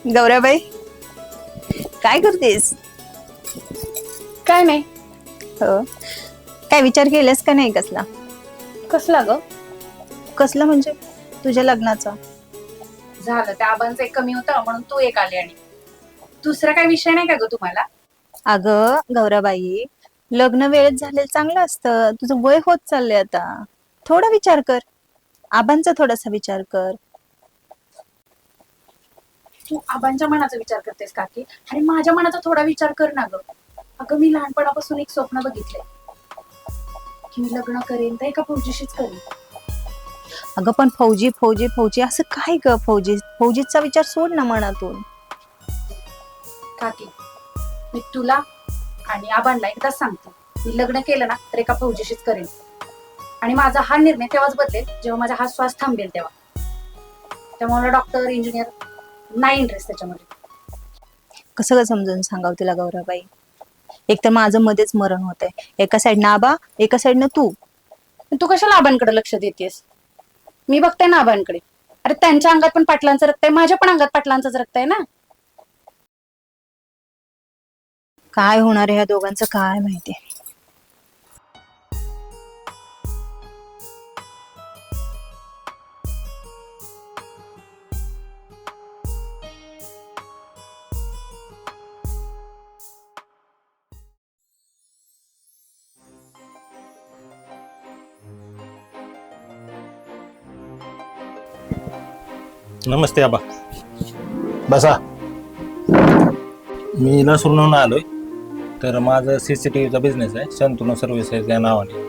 गौराबाई, काय करतेस? काय नाही. हो, काय विचार केलास का नाही? कसला कसला ग? कसला म्हणजे तुझ्या लग्नाचा? झालं त्या आबांचं एक कमी होतं म्हणून तू एक आली. आणि दुसरा काय विषय नाही का ग तुम्हाला? अगं गौराबाई, लग्न वेळेत झालेलं चांगलं असतं. तुझं वय होत चाललंय आता. थोडा विचार कर, आबांचा थोडासा विचार कर. तू आबांच्या मनाचा विचार करतेस काकी, आणि माझ्या मनाचा थोडा विचार कर ना ग. अगं मी लहानपणापासून एक स्वप्न बघितलंय की मी लग्न करेन तर एका फौजीशीच करेन. अगं पण फौजी फौजी फौजी असं काय ग? फौजीचा विचार सोड ना मनातून. काकी, मी तुला आणि आबांना एकदाच सांगते, मी लग्न केलं ना तर एका फौजीशीच करेन. आणि माझा हा निर्णय तेव्हाच बदलेल जेव्हा माझा हा श्वास थांबेल तेव्हा. त्यामुळे मला डॉक्टर इंजिनियर नाही इंटरेस्ट त्याच्यामध्ये. कसं समजून सांगाव तिला गौराबाई? एक तर माझं मध्येच मरण होतंय. एका साईडनं आबा, एका साईडनं तू. तू कशाला आबांकडे लक्ष देतेस? मी बघते ना आबांकडे. अरे त्यांच्या अंगात पण पाटलांचं रक्त आहे, माझ्या पण अंगात पाटलांचंच रक्त आहे ना. काय होणार आहे ह्या दोघांचं काय माहिती. नमस्ते आबा. बसा. मी लासूरहून आलोय. तर माझं CCTVचा बिझनेस आहे, शंतनू सर्व्हिसेस या नावाने.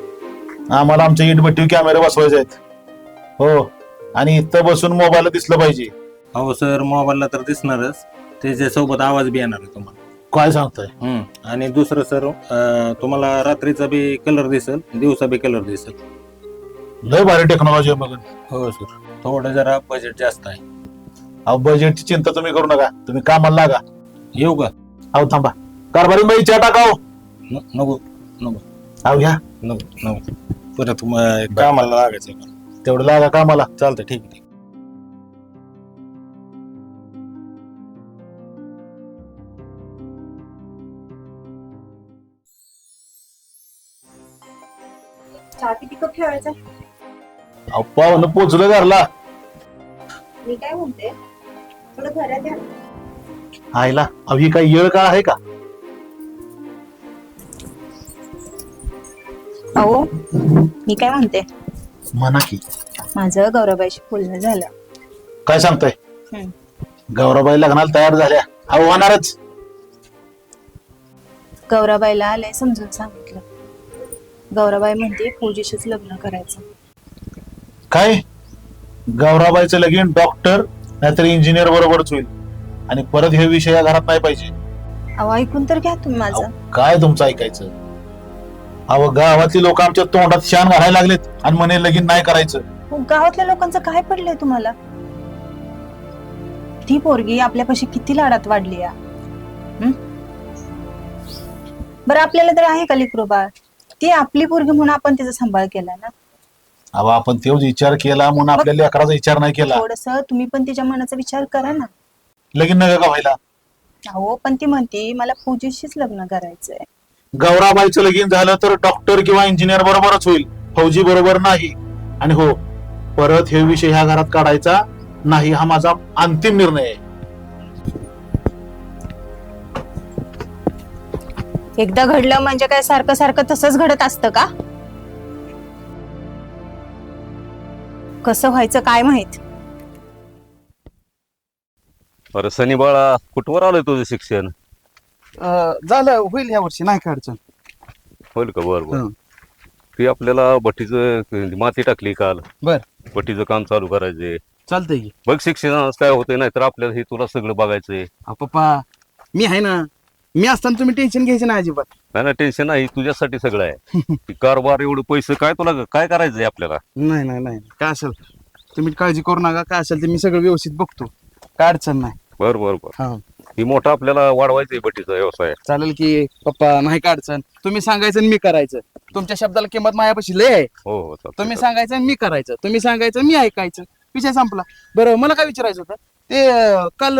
आम्हाला आमचे इटभट्टी कॅमेरे बसवायचे आहेत. हो, आणि इथं बसून मोबाईल दिसलं पाहिजे. हो सर, मोबाईलला तर दिसणारच, त्याच्यासोबत आवाज बी येणार आहे तुम्हाला. काय सांगताय? आणि दुसरं सर, तुम्हाला रात्रीचा बी कलर दिसेल, दिवसा बी कलर दिसेल. लय भारी टेक्नॉलॉजी आहे. मग हो सर, थोडं जरा बजेट जास्त आहे. अहो, बजेटची चिंता तुम्ही करू नका, तुम्ही कामाला लागा. येऊ का? अहो थांबा, कारभारी बाई चहा टाकाव. नको नको अहो घ्या, नको नको, परत कामाला लागायचंय मला. तेवढं लागा कामाला. चालतंय, ठीक आहे. चहा किती कप ठेवायचा? अहो पाहुणं पोचलं घरला. मी काय म्हणते, थोडं घरात या. आईला, अहो ही काही येळ का आहे का? अहो, मी काय म्हणते, म्हणा की. माझं गौराबाईशी बोलणं झालं. काय सांगताय? हम्म. गौराबाई लग्नाला तयार झाल्या. अहो होणारच. गौराबाईला लय समजून सांगितलं. गौराबाई म्हणते फौजीशीच लग्न करायचं. काय? गौराबाईचं लगीन डॉक्टर नाहीतर इंजिनियर बरोबरच होईल, आणि परत हे विषय या घरात नाही पाहिजे. अहो ऐकून तर घ्या तुम्ही माझं. अहो, काय तुमचं ऐकायचं? अहो गावातली लोक आमच्या तोंडात शान घालायला लागलेत आणि म्हणे लगीन नाही करायचं. हो, गावातल्या लोकांचं काय पडलंय तुम्हाला? ती पोरगी आपल्यापाशी किती लाडात वाढली या. बरं, आपल्याला तर आहे का लेकरू बाळ? ती आपली पोरगी म्हणून आपण तिचा सांभाळ केला ना. अहो आपण तेच विचार केला म्हणून आपल्या लेकराचा विचार नाही केला. थोडस तुम्ही पण तिच्या मनाचा विचार करा ना. लगीन नका का व्हायला? हो, पण ती म्हणते मला फौजीशीच लग्न करायचंय. गौराबाईचं लगीन झालं तर डॉक्टर किंवा इंजिनियर बरोबरच होईल, फौजी बरोबर नाही. आणि हो, परत हे विषय ह्या घरात काढायचा नाही, हा माझा अंतिम निर्णय आहे. एकदा घडलं म्हणजे काय सारखं सारखं तसंच घडत असतं का? कसं व्हायचं काय माहित. अरे सनी बाळा, कुठवर आलोय तुझं शिक्षण? झालं, होईल या वर्षी, नाही काय अडचण. होईल का? बर बर. हं. ती आपल्याला भट्टीचं माती टाकली काल. बर. भट्टीचं काम चालू करायचंय. चालतंय की. बघ शिक्षणात काय होतंय, नाही तर आपल्याला हे तुला सगळं बघायचंय. पप्पा, मी आहे ना. मी असताना तुम्ही टेन्शन घ्यायचं नाही अजिबात. नाही ना, टेन्शन नाही, तुझ्यासाठी सगळं आहे. ती कारभार एवढं पैसे काय तुला काय करायचंय आपल्याला? नाही नाही नाही, काय असेल तुम्ही काळजी करू नका. काय असेल ते मी सगळं व्यवस्थित बघतो, काय अडचण नाही. बर बर बर. हा, ही मोठा आपल्याला वाढवायचंय भट्टीचा व्यवसाय. चालेल की पप्पा, नाही काय अडचण. तुम्ही सांगायचं आणि मी करायचं. तुमच्या शब्दाला किंमत मायापाशी लय आहे. हो हो, चालतंय. तुम्ही सांगायचं आणि मी करायचं, तुम्ही सांगायचं मी ऐकायचं, विषय संपला. बरं, मला काय विचारायचं होतं, ते काल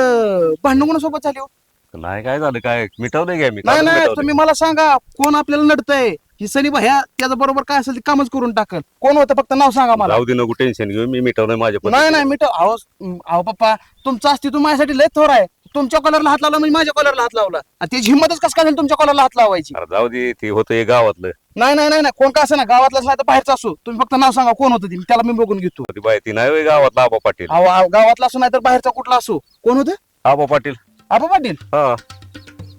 भांडण कोणासोबत झाली हो? नाही काय झालं काय मिटवलंय काय मी नाही कालच नाही मिटवलंय. तुम्ही मला सांगा कोण आपल्याला नडतंय ही सनी भैया त्याच्या बरोबर काय असेल ते कामच करून टाकल कोण होतं फक्त नाव सांगा मला जाऊ दे नको टेन्शन घेऊ मी मिटवलंय माझ्या नाही पद्धतीने. नाही मिटव अहो पप्पा तुमचं अस्तित्व माझ्यासाठी लय थोर आहे तुमच्या कॉलरला हात लावला म्हणजे माझ्या कॉलरला हात लावला आणि त्याची हिंमतच कसं काय झाली तुमच्या कॉलरला हात लावायची अरे जाऊ दे ते होतं हे गावातलं नाही नाही नाही नाही कोण का असं ना गावातलाच नाही तर बाहेरचा असो तुम्ही फक्त नाव सांगा कोण होतं ते त्याला मी बघून घेतो ती बाई ती नाही होय गावातला आबा पाटील. अहो गावातला असो नाही तर बाहेरचा कुठला असो कोण होतं आबा पाटील आबा पाटील हा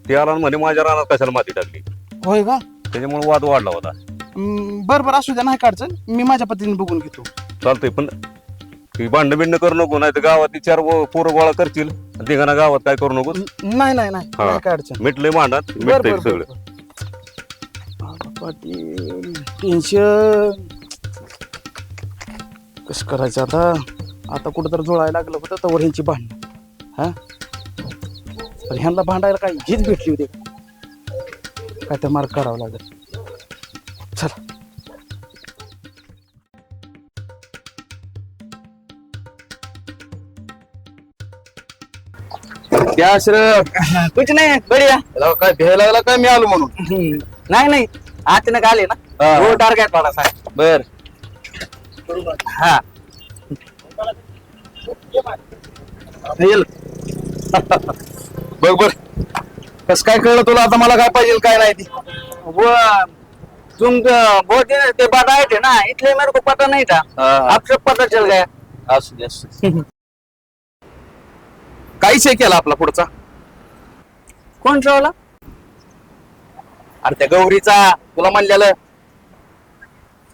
ते आला आणि म्हणे माझ्या रानात कशाला माती टाकली होय का त्याच्यामुळे वाद वाढला होता. बरं बरं असू द्या नाही काढचं मी माझ्या पद्धतीने बघून घेतो चालतंय पण ती भांडण बिंड करू नको नाही तर गावात चार पोरं गोळा करतील दिघाना गावात काय करू नको. नाही नाही नाही हा. नाही काढचं मिटलंय भांडण बर मिटतंय बर सगळं. पाटील टेन्शन कस करायचं आता कुठं तर जुळायला लागलं होतं तर ह्यांची भांडणं हा पण ह्यांना भांडायला काही हीच भेटली होती काय तर मार्ग काढावं लागेल चला क्या अशरफ कुछ नाही बढिया याला काय भ्यायला लागला काय मी आलो म्हणून नाही नाही अचानक आले ना हा. हो टार्गेट थोडासा बर हा येईल बघ बर कस काय कळलं तुला आता मला काय पाहिजे काय नाही ती वो तुम बहुत दिन के बाद आए थे ना इसलिए मेरे को पता नहीं था अब सब पता चल गया असू दे असू दे. काहीच हे केला आपला पुढचा कौन सा वाला अरे त्या गौरीचा तुला म्हणलेलं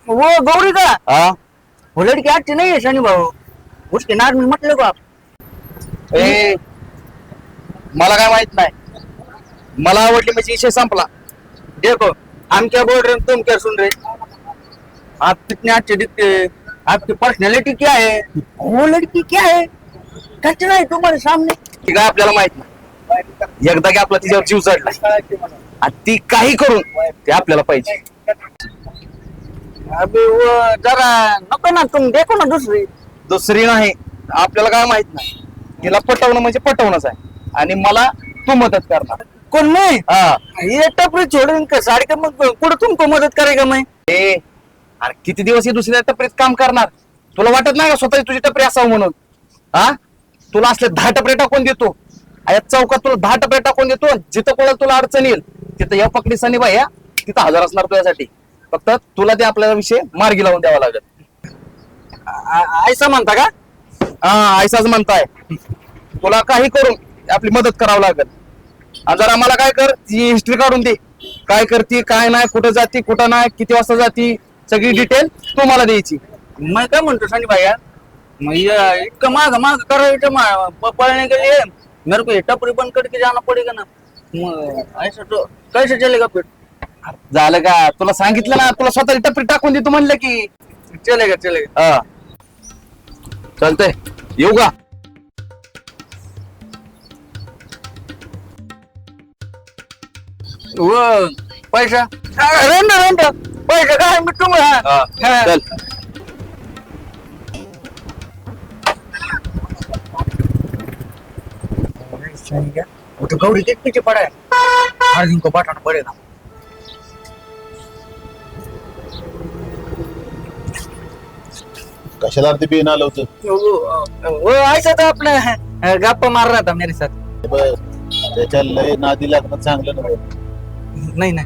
वो गौरी का हा वो लड़की अच्छी नहीं है शनि भाऊ उसके नाक में मत लगो आप ए मला काय माहित नाही मला आवडली म्हणजे विषय संपला देखो हम क्या बोल रहे हैं तुम क्या सुन रहे आप कितने अच्छे दिखते हैं आपकी पर्सनैलिटी क्या है वो लड़की क्या है कचरा है तुम्हारे सामने ती काय आपल्याला माहित नाही एकदा की आपला तिच्यावर जीव चढला आणि ती काही करून ते आपल्याला पाहिजे अभी वो जरा नको ना तुम देखो ना दूसरी दुसरी नाही आपल्याला काय माहित नाही तिला पटवणं म्हणजे पटवणंच आहे आणि मला तू मदत करणार कौन मैं हा ये टपरी छोड़ के साड़ी का कुछ तुमको मदद करेगा मैं ए अरे किती दिवस हे दुसऱ्या टपरीत काम करणार तुला वाटत नाही का स्वतःची तुझी टपरी असावं म्हणून हा तुला असले 10 टपरे टाकून देतो या चौकात तुला 10 टपरे टाकून देतो जिथं कोणाला तुला अडचण येईल तिथं या पकडी सनी बाई या तिथं हजर असणार तुझ्यासाठी फक्त तुला ते आपल्याला विषय मार्गी लावून द्यावा लागेल ऐसा म्हणता का हा ऐसाच म्हणताय तुला काही करून आपली मदत करावं लागेल आणि जरा मला काय कर ती हिस्ट्री काढून दे काय करते काय नाही कुठं जाती कुठं नाही किती वाजता जाती सगळी डिटेल तू मला द्यायची मैं क्या म्हणतो सनी भाई यार मैं ये इतना मांग मांग कर रहे थे पढ़ने के लिए मेरे को ये टपरी बंद करके जाना पड़ेगा ना ऐसा तो कैसे चलेगा फिर झालं का तुला सांगितलं ना तुला स्वतःची टपरी टाकून देतो म्हणलं की चलेगा चलेगा हा चालतंय येऊ का वो पैसा रेंड पैसा काय मी तुम्हाला हा, चल वो तो गौरी के पीछे पड़ा है हर दिन को बांटना पड़ेगा कशाला ते बिन आलं होतं वो ऐसा था अपने गप्पा मार रहा था मेरे साथ बरं, त्याच्या लय नादी लागणं चांगलं नव्हतं नहीं नहीं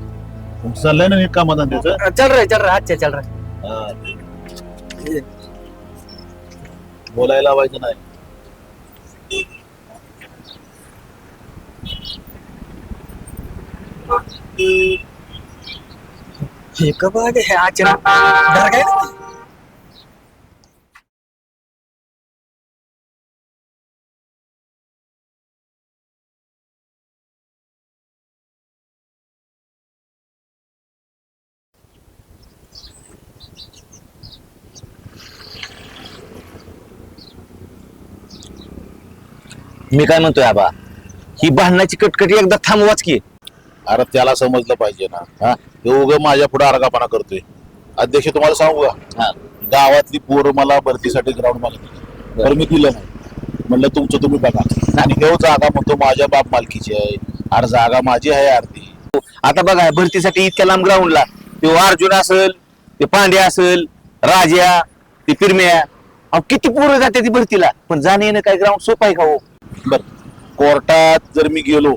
तुमचं चाललंय ना नीट कामाधंद्याचं चल रहा अच्छा चल रहा है हा. बोलायला लावायचं नाही ये कब आ गए अचानक डर गए ना मी काय म्हणतोय आबा ही भांडणाची कटकटी एकदा थांबवाच की अरे त्याला समजलं पाहिजे ना हा हे उगं माझ्या पुढे आरगापणा करतोय अध्यक्ष तुम्हाला सांगू का हा. गावातली पोरं मला भरतीसाठी ग्राउंड मागत तर मी दिलं नाही म्हणलं तुमचं तुम्ही बघा. आणि देव जागा म्हणतो माझ्या बाप मालकीची आहे, अरे जागा माझी आहे अर्धी. आता बघा भरतीसाठी इतक्या लांब ग्राउंडला ते अर्जुन असेल, ते पांड्या असेल, राजा, ते पिरम्या, अहो किती पोरं जाते ती भरतीला, पण जाणे येणं काय ग्राउंड सोपं आहे का हो? बर, कोर्टात जर मी गेलो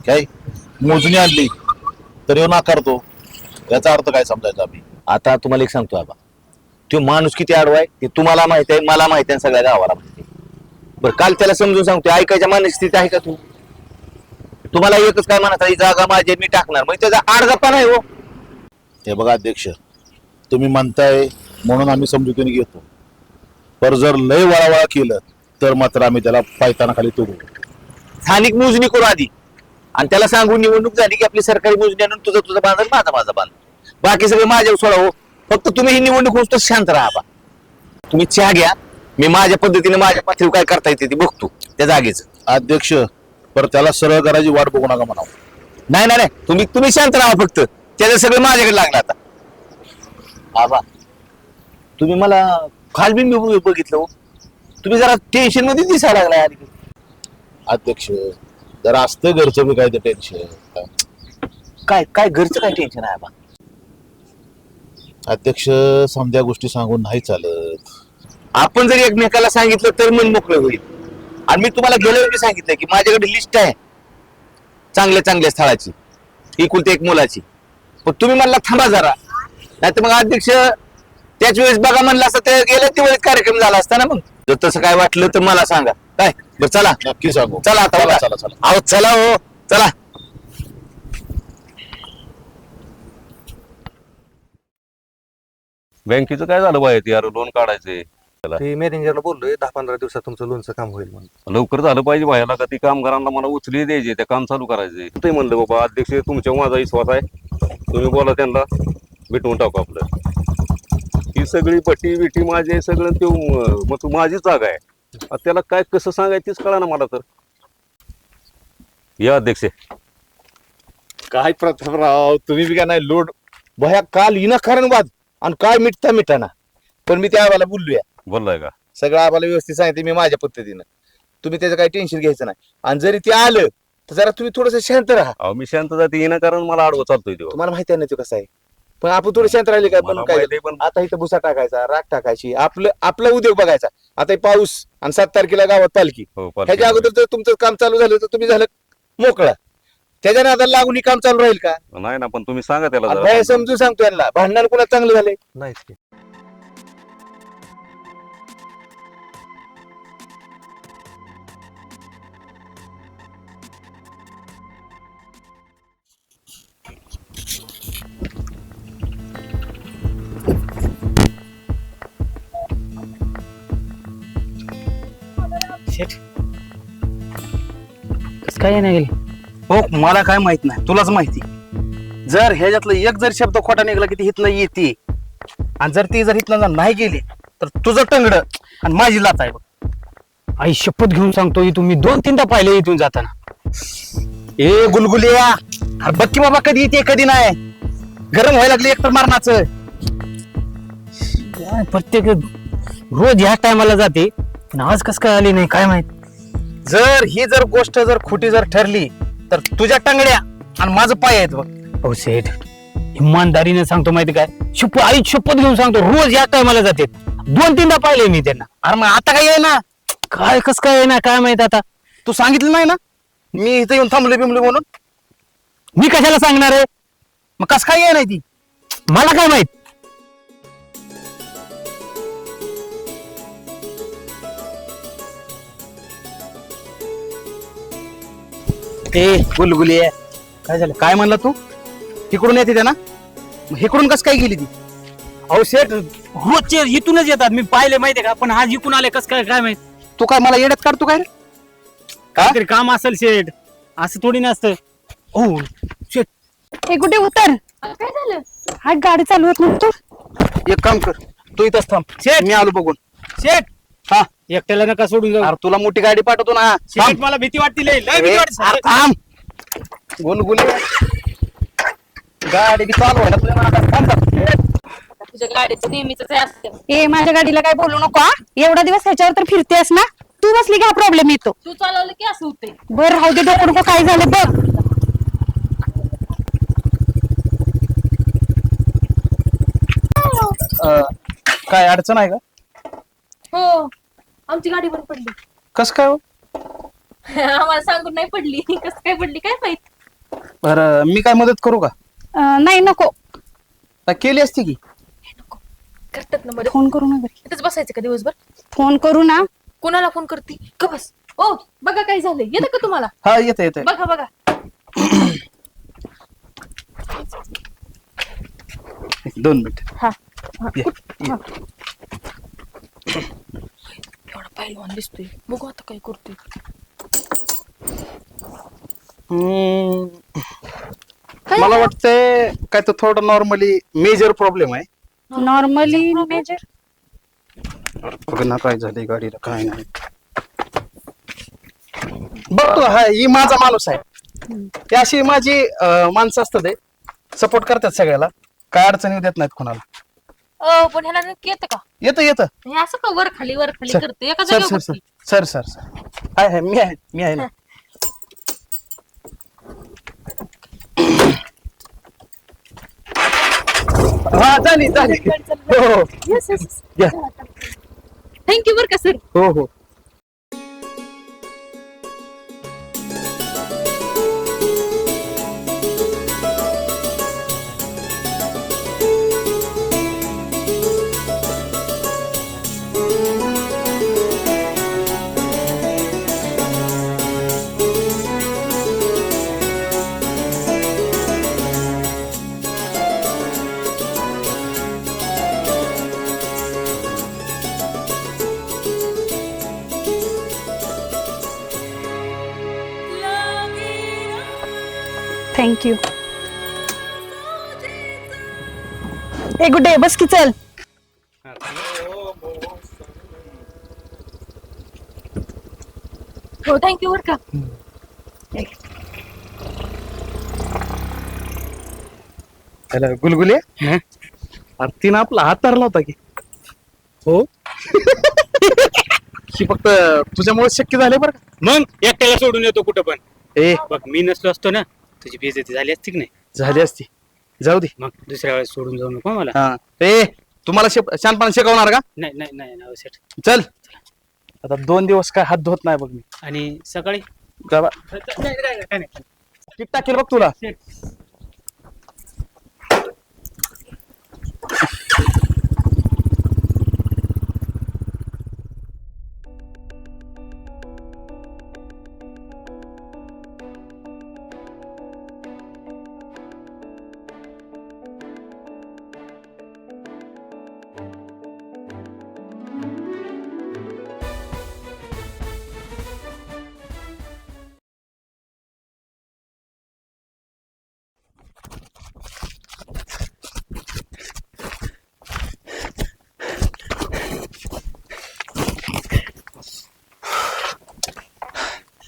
काय मोजणी आणली तर ह्यो नाकारतो, याचा अर्थ काय समजायचा आम्ही? आता तुम्हाला एक सांगतो बाबा, तो माणूस किती आडवा आहे ते तुम्हाला माहित आहे, मला माहित आहे, सगळ्या गावाला माहिती आहे. बरं काल त्याला समजून सांगतोय, ऐकायच्या मनस्थिती आहे का तू? तुम्हाला एकच काय म्हणत ही जागा माझी मी टाकणार, म्हणजे त्याचा आडगप्पा नाही हो. हे बघा अध्यक्ष, तुम्ही म्हणताय म्हणून आम्ही समजुतीने घेतो, पर जर लय वळावळा केलं तर मात्र आम्ही त्याला पायताना खाली तोडू. स्थानिक मोजणी करू आधी, आणि त्याला सांगून निवडणूक झाली की आपली सरकारी मोजणी आणून तुझं बांधल, माझा बांध, बाकी सगळं माझ्यावर सोडा हो. फक्त तुम्ही ही निवडणूक होऊन तर शांत राहा बा. तुम्ही चहा घ्या, मी माझ्या पद्धतीने माझ्या पातळीवर काय करता येते ते बघतो त्या जागेचं. अध्यक्ष, पर त्याला सरळ करायची वाट बघू नका म्हणावं. नाही नाही नाही, तुम्ही शांत राहा, फक्त त्याचं सगळं माझ्याकडे लागलं आता. आबा तुम्ही मला काल बी मी बघितलं हो, तुम्ही जरा टेन्शन मध्ये दिसायला लागलाय. अध्यक्ष, जर असतं घरचं बी काय ते टेन्शन. काय काय घरचं काय टेन्शन आहे आबा? अध्यक्ष, समध्या गोष्टी सांगून नाही चालत. आपण जर एकमेकाला सांगितलं तर मन मोकळं होईल. आणि मी तुम्हाला गेल्या वेळी सांगितलं की माझ्याकडे लिस्ट आहे चांगल्या चांगल्या स्थळाची, एकुलती एक मुलाची, पण तुम्ही म्हणला थांबा जरा, नाही तर मग अध्यक्ष त्याच वेळेस बघा म्हणलं असतं ते गेल्या वेळेस कार्यक्रम झाला असता ना. मग जर तसं काय वाटलं तर मला सांगा. काय बरं चला, नक्की सांगू. चला आता चला बघा. चला चला. अहो चला हो, चला. बँकेचं काय झालं पाहिजे यार, लोन काढायचे ते मॅनेजरला बोललोय 10-15 दिवसात तुमचं लोनचं काम होईल म्हणून. लवकर झालं पाहिजे व्हायला का ती कामगारांना मला उचली द्यायचे, ते काम चालू करायचे. ते म्हणलं बाबा अध्यक्ष तुमच्या माझा विश्वास आहे, तुम्ही बोला त्यांना भेटवून टाकू आपलं. ही सगळी पट्टी बिटी माझी आहे सगळं, ते मग तू माझी जागा आहे. आता त्याला काय कसं सांगायचं तेच कळा ना मला तर. या अध्यक्ष. काय प्रतापराव, तुम्ही बी का नाही लोड भया काल विनाकारण वाद आणि काय मिटाना, पण मी त्या आम्हाला बोललोया, बोललाय का? सगळं आम्हाला व्यवस्थित सांगितलं मी माझ्या पद्धतीनं. तुम्ही त्याचं काही टेन्शन घ्यायचं नाही, आणि जरी ते आलं तर जरा तुम्ही थोडंसं शांत राहा. अहो मी शांत जाते येणं कारण मला आडवं चालतोय तेव्हा. तुम्हाला माहिती आहे ना ते कसं आहे, पण आपण थोडं शांत राहिले काय. मला पण काय माहिती आहे, पण आता इथं भुसा टाकायचा, राख टाकायची, आपला उद्योग बघायचा. आता हे पाऊस आणि 7 तारखेला गावात पालखी, हो, ह्याच्या अगोदर जर तुमचं काम चालू झालं तर तुम्ही झालं मोकळा. त्याच्या नादाला लागून ही काम चालू राहील का? नाही ना, पण तुम्ही सांगा त्याला आता जरा. हे समजून सांगतो यांना, भांडण कुणा चांगलं झालंय नाही. काय नाही गेली हो, मला काय माहित नाही, तुलाच माहिती. जर ह्याच्यातलं एक जर शब्द खोटा निघाला की ती हितनं येते, आणि जर ती हितनं नाही गेली तर तुझं टंगड आणि माझी लात आहे बघ. आई शपथ घेऊन सांगतो, तुम्ही 2-3दा पाहिले इथून जाताना. ए गुलगुलिया, अरे बघ की बाबा कधी येते कधी नाही. गरम व्हायला लागली एकतर मारणाचं. प्रत्येक रोज ह्या टायमाला जाते, पण आज कस काय आली नाही काय माहित. जर ही गोष्ट खोटी ठरली तर तुझ्या टांगड्या आणि माझं पाय आहेत बघ. हो सेठ, इमानदारीने सांगतो माहिती काय, आई शपथ घेऊन सांगतो, रोज या टायमाला जाते. 2-3दा पाहिले मी त्यांना. अरे मग आता काय आहे ना, काय कस काय आहे ना काय माहित. आता तू सांगितलं नाही ना मी इथं येऊन थांबलो बिमलो म्हणून. मी कशाला सांगणार आहे, मग कस काय आहे नाही ती मला काय माहित. ए गुलगुली, काय झालं, काय म्हणला तू? तिकडून येते त्या ना, इकडून कस काय गेली ती? अहो शेठ, रोजचे इथूनच येतात, मी पाहिले माहितीये का, पण आज इकडून आले कस काय काय माहित. तू काय मला येड्यात काढतो काय रे? काहीतरी काम असेल शेठ, असं थोडी नसतं. हो शेठ, हे कुठे उतर, काय झालं? हा गाडी चालू होत नव्हतं. एक काम कर, तू इथंच थांब. शेठ मी आलो बघून. शेठ, हा एकट्याला नका सोडून जाऊ. अरे तुला मोठी गाडी पाठवतो ना. शेट, मला भीती वाटती लय भीती वाटते. थांब. गुलगुली गाडी बी चालू आहे ना तुझ्या नादात. थांब. तुझ्या गाडीचं नेहमीच असतं. ए माझ्या गाडीला काय बोलू नको हा. एवढा दिवस ह्याच्यावर तर फिरतेस ना, तू बसली की हा प्रॉब्लेम येतो. तू चालवलं की असं होते. बर राहू दे, डोकं डोकं काय झालं बघ. काय अडचण आहे का? हो, आमची गाडी पण पडली. कसं काय हो? आम्हाला सांगून नाही पडली. कसं काय पडली काय माहित. बरं मी काय मदत करू का? नाही नको. काय केली असती की? करतात ना मदत. फोन करू ना घरी. इथंच बसायचं का दिवसभर? फोन करू ना. कोणाला फोन करते का बस. ओ बघा काय झालंय, येतं का तुम्हाला? हा येते येते. बघा बघा. दोन मिनिट. हा ये, ये. एवढा पहिलवान दिसतोय, बघू आता काय करतोय. मला वाटतंय काय तर थोडं नॉर्मली मेजर प्रॉब्लेम आहे. Normally major. बघ ना काय झाले गाडीला, काय नाही. बघतो हा ही माझा माणूस आहे. ते अशी माझी माणसं असतात ते सपोर्ट करतात सगळ्याला, काय अडचणी देत नाहीत कोणाला. पण ह्याला नक्की येतं का? येतं येतं. हे असं का वर खाली सर, करते एका सर जागेवर सर बसली? सर सर सर आहे मी आहे ना. हा झाली झाली. हो हो या. थँक्यू बर का सर. हो हो. थँक्यू. ए गुड्डे बस की चल. हो थँक्यू बर का. त्याला गुलगुले अरे तिनं आपला हात धरला होता की. हो ही फक्त तुझ्यामुळे शक्य झाले बरं का. मग एकट्याला सोडून येतो कुठं पण. ए बघ मी नसलो असतो ना, तुझी बेइज्जती झाली असती की नाही. झाली असती. जाऊ दे. मग दुसऱ्या वेळेस सोडून जाऊ नको मला. हा ए तुम्हाला शानपणा शिकवणार का? नाही नाही नाही नाही सेट. चल आता 2 दिवस काय हात धुत नाही बघ मी. आणि सकाळी जा बा. नाही, काय नाही. किट टाकेल बघ तुला.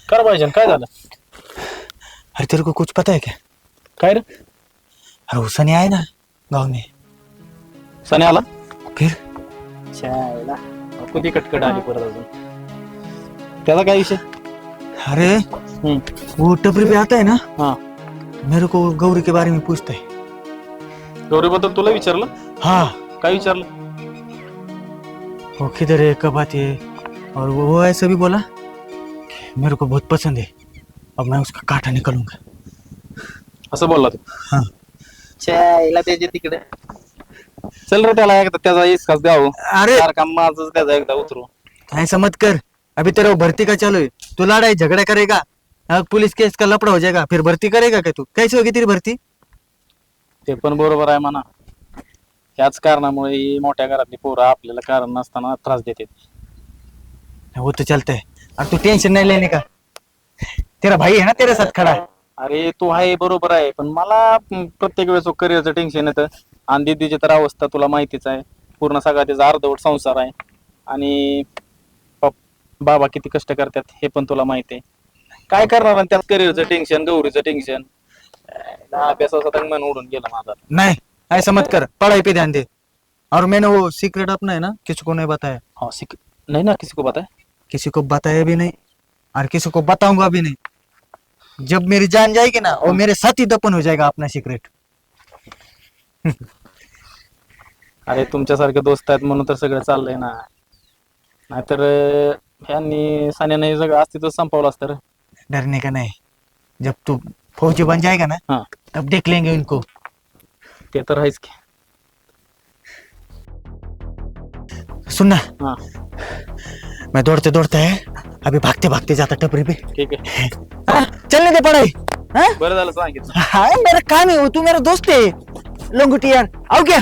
कर पाहिजे काय झालं? अरे तेरे को कुछ पता है क्या? काय रे? अरे वो सनी आए ना गाँव में. सनी आला फिर शायला कधी कटकट आली परत अजून. त्याचा काय विषय? अरे वो टपरी पे आता है ना. हाँ. मेरे को गौरी के बारे में पूछता है. गौरी बद्दल तुला विचारलं? हाँ काय विचारलं? वो किधर है, कब आती है, और वो ऐसा भी बोला कि मेरे को बहुत पसंद है, अब मैं उसका कांटा निकालूंगा. असं बोलला तू? हाँ. शायला त्याच्या तिकडे. चल रे त्याला एकदा त्याचा इसकाच द्यावं. अरे का माझं त्याचा एकदा उतरू. ऐसा मत कर, अभी तेरा वो भर्ती का चालू है, तू लड़ाई झगड़ा करेगा, पुलिस केस का लपड़ा हो जाएगा, फिर भर्ती करेगा क्या तू? कैसे होगी तेरी भर्ती? ते पण बरोबर आहे म्हणा. याच कारणामुळे ही मोठ्या घरातली पोरं आपल्याला कारण नसताना त्रास देते. वो तो चलता है, अब तू टेंशन नहीं लेने का, तेरा भाई है ना तेरे साथ खड़ा. अरे तू आहे बरोबर आहे, पण मला प्रत्येक वेळेस करिअरचं टेन्शन येतं. आणि दीदीची तर अवस्था तुला माहितीच आहे. पूर्ण सगळा त्याचा अर्धवट संसार आहे. आणि बाबा किती कष्ट करतात हे पण तुला माहिती आहे. काय करणार आणि त्यात करिअरचं टेन्शन, गौरीचं टेन्शन, अभ्यासाचा मन उडून गेला माझा. नहीं ऐसा मत कर, पढ़ाई पे ध्यान दे. और मैंने वो सीक्रेट अपना है ना किसी को नहीं बताया. हाँ नहीं ना किसी को पता है. किसी को बताया भी नहीं और किसी को बताऊंगा भी नहीं। जब मेरी जान जाएगी ना वो मेरे साथ ही दफन हो जाएगा अपना सिक्रेट। अरे तुमच्यासारखे दोस्त आहेत म्हणून तर सगळं चाललंय ना, नाहीतर ह्यांनी सान्याने हे सगळं अस्तित्व संपवलं असतं रे. डरने का नहीं, जब तू फौजी बन जाएगा ना हाँ. तब देख लेंगे इनको। ते तर आहेच की. सुनना, हाँ. मैं दौड़ते दौड़ते है अभी भागते भागते जाता टपरी पे। ठीक आहे, हाँ, चलने दे पढ़ाई। हाँ? बरं झालं सांगितलं. हाँ मेरा काम है वो, तू मेरा दोस्त है। लंगोटी यार आओ क्या?